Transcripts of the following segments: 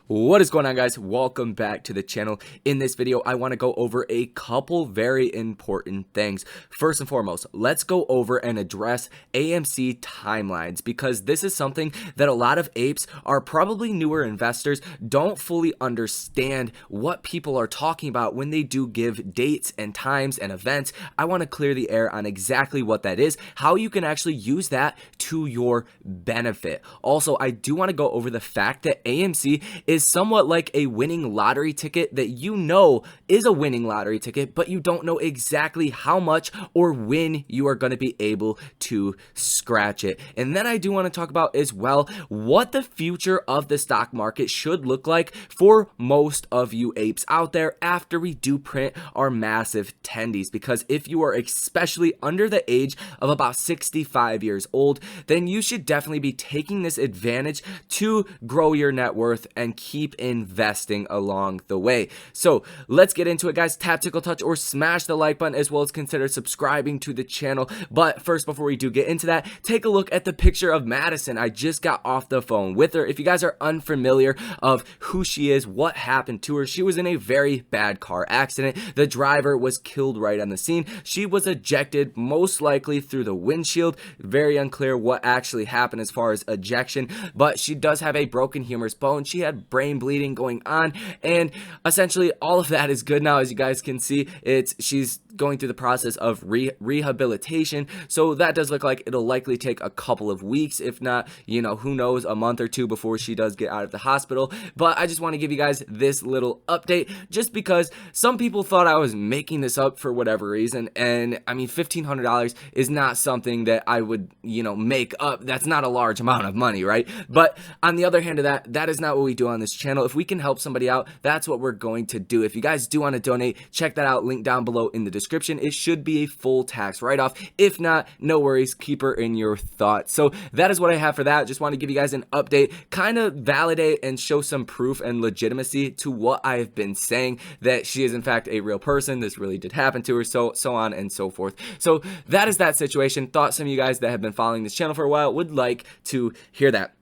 What is going on, guys? Welcome back to the channel. In this video, I want to go over a couple very important things. First and foremost, let's go over and address AMC timelines, because this is something that a lot of apes are probably newer investors don't fully understand what people are talking about when they do give dates and times and events. I want to clear the air on exactly what that is, how you can actually use that to your benefit. Also, I do want to go over the fact that AMC is somewhat like a winning lottery ticket that you know is a winning lottery ticket, but you don't know exactly how much or when you are going to be able to scratch it. And then I do want to talk about as well what the future of the stock market should look like for most of you apes out there after we do print our massive tendies. Because if you are especially under the age of about 65 years old, then you should definitely be taking this advantage to grow your net worth and keep investing along the way. So let's get into it, guys. Tap, tickle, touch, or smash the like button, as well as consider subscribing to the channel. But first, before we do get into that, take a look at the picture of Madison. I just got off the phone with her. If you guys are unfamiliar of who she is, what happened to her, she was in a very bad car accident. The driver was killed right on the scene. She was ejected, most likely through the windshield. Very unclear what actually happened as far as ejection, but she does have a broken humerus bone. She had brain bleeding going on, and essentially all of that is good now. As you guys can see, she's going through the process of rehabilitation, so that does look like it'll likely take a couple of weeks, if not, who knows, a month or two before she does get out of the hospital. But I just want to give you guys this little update, just because some people thought I was making this up for whatever reason, and I mean, $1,500 is not something that I would, make up. That's not a large amount of money, right? But on the other hand of that, that is not what we do on this channel. If we can help somebody out, that's what we're going to do. If you guys do want to donate, check that out, link down below in the description. It should be a full tax write-off. If not, no worries, keep her in your thoughts. So that is what I have for that. Just want to give you guys an update, kind of validate and show some proof and legitimacy to what I have been saying, that she is in fact a real person. This really did happen to her, so on and so forth. So that is that situation. Thought some of you guys that have been following this channel for a while would like to hear that.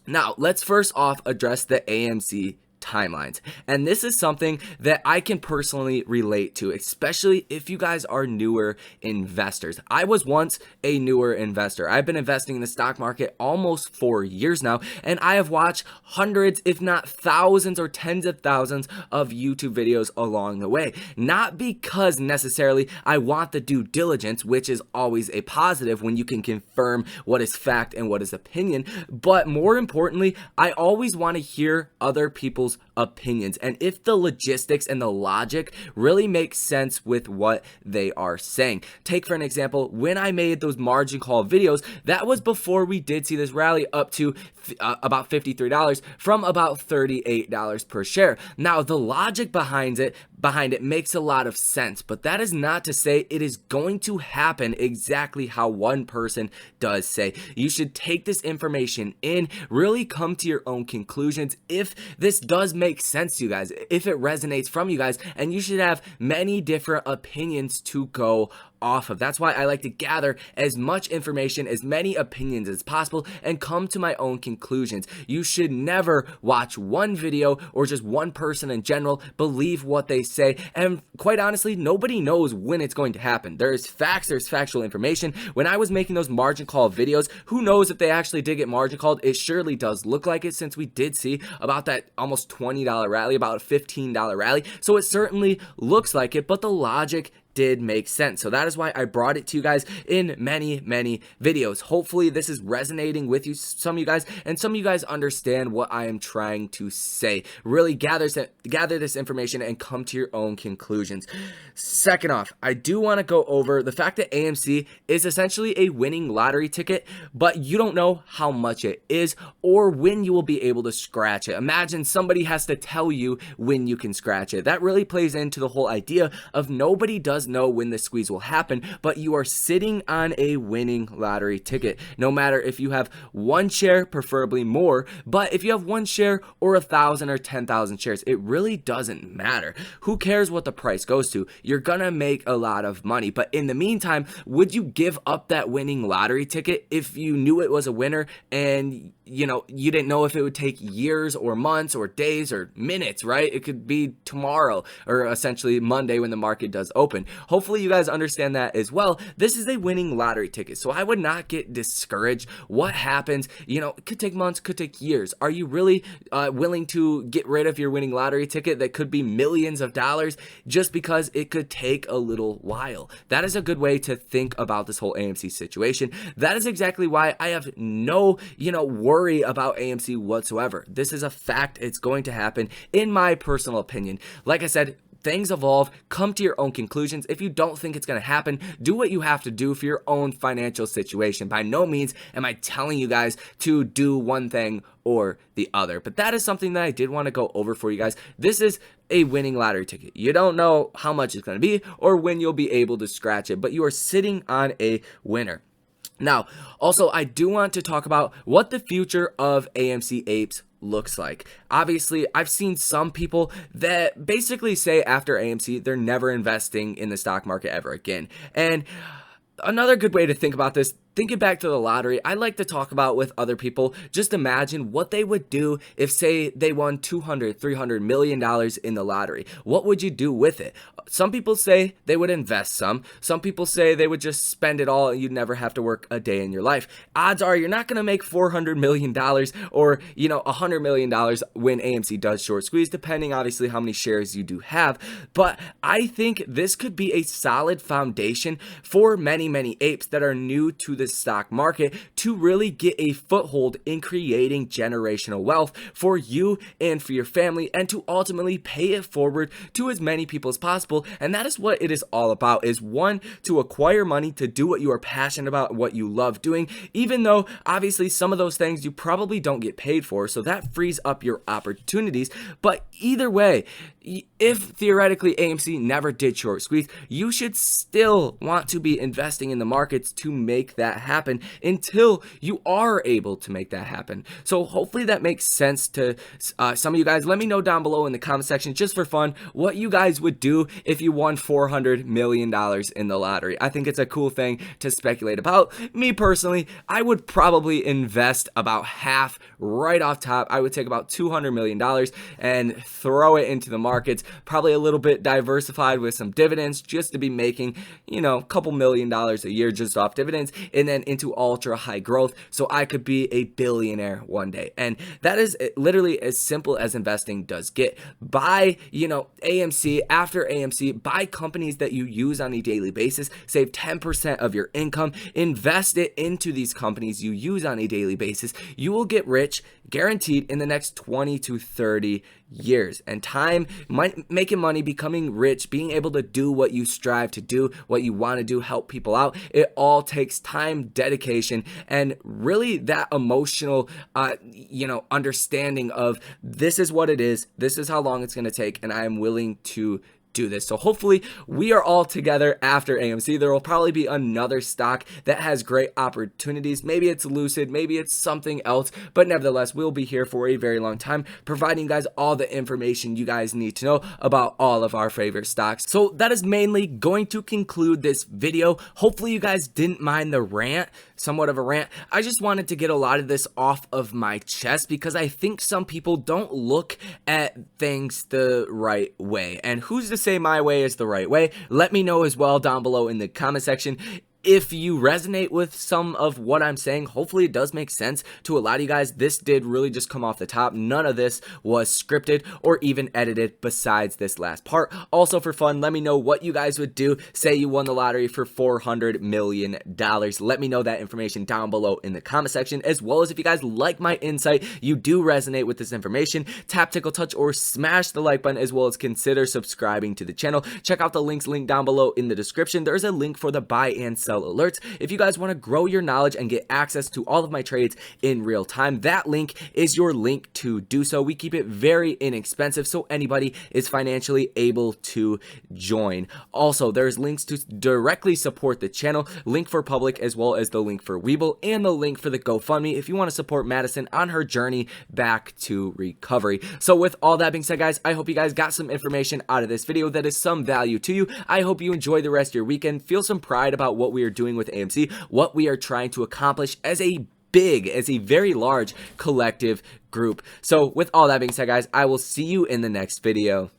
Now, let's first off address the AMC timelines. And this is something that I can personally relate to, especially if you guys are newer investors. I was once a newer investor. I've been investing in the stock market almost 4 years now, and I have watched hundreds, if not thousands or tens of thousands of YouTube videos along the way. Not because necessarily I want the due diligence, which is always a positive when you can confirm what is fact and what is opinion, but more importantly, I always want to hear other people's opinions, and if the logistics and the logic really make sense with what they are saying. Take for an example, when I made those margin call videos, that was before we did see this rally up to about $53 from about $38 per share. Now, the logic behind it makes a lot of sense, but that is not to say it is going to happen exactly how one person does say. You should take this information in, really come to your own conclusions if this does make sense to you guys, if it resonates from you guys, and you should have many different opinions to go off of. That's why I like to gather as much information, as many opinions as possible, and come to my own conclusions. You should never watch one video or just one person in general, believe what they say, and quite honestly, nobody knows when it's going to happen. There's facts, there's factual information. When I was making those margin call videos, who knows if they actually did get margin called? It surely does look like it, since we did see about that almost $20 rally, about a $15 rally, so it certainly looks like it, but the logic did make sense. So that is why I brought it to you guys in many videos. Hopefully this is resonating with you, some of you guys, and some of you guys understand what I am trying to say. Really gather this information and come to your own conclusions. Second off, I do want to go over the fact that AMC is essentially a winning lottery ticket, but you don't know how much it is or when you will be able to scratch it. Imagine somebody has to tell you when you can scratch it. That really plays into the whole idea of nobody does does know when the squeeze will happen, but you are sitting on a winning lottery ticket. No matter if you have one share, preferably more, but if you have one share or 1,000 or 10,000 shares, it really doesn't matter. Who cares what the price goes to? You're gonna make a lot of money. But in the meantime, would you give up that winning lottery ticket if you knew it was a winner and you didn't know if it would take years or months or days or minutes, right? It could be tomorrow or essentially Monday when the market does open. Hopefully you guys understand that as well. This is a winning lottery ticket, so I would not get discouraged. What happens, it could take months, could take years. Are you really willing to get rid of your winning lottery ticket that could be millions of dollars just because it could take a little while? That is a good way to think about this whole AMC situation. That is exactly why I have no, worry about AMC whatsoever. This is a fact. It's going to happen, in my personal opinion. Like I said, things evolve. Come to your own conclusions. If you don't think it's going to happen, do what you have to do for your own financial situation. By no means am I telling you guys to do one thing or the other, but that is something that I did want to go over for you guys. This is a winning lottery ticket. You don't know how much it's going to be or when you'll be able to scratch it, but you are sitting on a winner. Now, also, I do want to talk about what the future of AMC Apes looks like. Obviously, I've seen some people that basically say after AMC, they're never investing in the stock market ever again. And another good way to think about this, thinking back to the lottery, I like to talk about with other people, just imagine what they would do if, say, they won $200, $300 million in the lottery. What would you do with it? Some people say they would invest some. Some people say they would just spend it all and you'd never have to work a day in your life. Odds are you're not going to make $400 million or, $100 million when AMC does short squeeze, depending obviously how many shares you do have. But I think this could be a solid foundation for many, many apes that are new to the stock market to really get a foothold in creating generational wealth for you and for your family, and to ultimately pay it forward to as many people as possible. And that is what it is all about, is one, to acquire money to do what you are passionate about, what you love doing, even though obviously some of those things you probably don't get paid for, so that frees up your opportunities. But either way, if theoretically AMC never did short squeeze, you should still want to be investing in the markets to make that happen until you are able to make that happen. So hopefully that makes sense to some of you guys. Let me know down below in the comment section, just for fun, what you guys would do if you won $400 million in the lottery. I think it's a cool thing to speculate about. Me personally, I would probably invest about half right off top. I would take about $200 million and throw it into the markets, probably a little bit diversified with some dividends, just to be making, a couple $1 million a year just off dividends, and then into ultra high growth so I could be a billionaire one day. And that is literally as simple as investing does get. Buy, AMC, after AMC, buy companies that you use on a daily basis, save 10% of your income, invest it into these companies you use on a daily basis. You will get rich, guaranteed, in the next 20 to 30 years. And time, making money, becoming rich, being able to do what you strive to do, what you want to do, help people out, it all takes time, dedication, and really that emotional, understanding of this is what it is, this is how long it's going to take, and I am willing to do this. So hopefully we are all together after AMC. There will probably be another stock that has great opportunities. Maybe it's Lucid, maybe it's something else, but nevertheless, we'll be here for a very long time, providing you guys all the information you guys need to know about all of our favorite stocks. So that is mainly going to conclude this video. Hopefully you guys didn't mind the rant, somewhat of a rant. I just wanted to get a lot of this off of my chest because I think some people don't look at things the right way. And who's to say my way is the right way? Let me know as well down below in the comment section. If you resonate with some of what I'm saying, hopefully it does make sense to a lot of you guys. This did really just come off the top. None of this was scripted or even edited besides this last part. Also, for fun, let me know what you guys would do. Say you won the lottery for $400 million. Let me know that information down below in the comment section, as well as if you guys like my insight, you do resonate with this information, tap, tickle, touch, or smash the like button, as well as consider subscribing to the channel. Check out the links linked down below in the description. There's a link for the buy and sell bell alerts if you guys want to grow your knowledge and get access to all of my trades in real time. That link is your link to do so. We keep it very inexpensive so anybody is financially able to join. Also, there's links to directly support the channel, link for public as well as the link for Weeble, and the link for the GoFundMe if you want to support Madison on her journey back to recovery. So with all that being said, guys, I hope you guys got some information out of this video that is some value to you. I hope you enjoy the rest of your weekend, feel some pride about what we are doing with AMC, what we are trying to accomplish as a very large collective group. So with all that being said, guys, I will see you in the next video.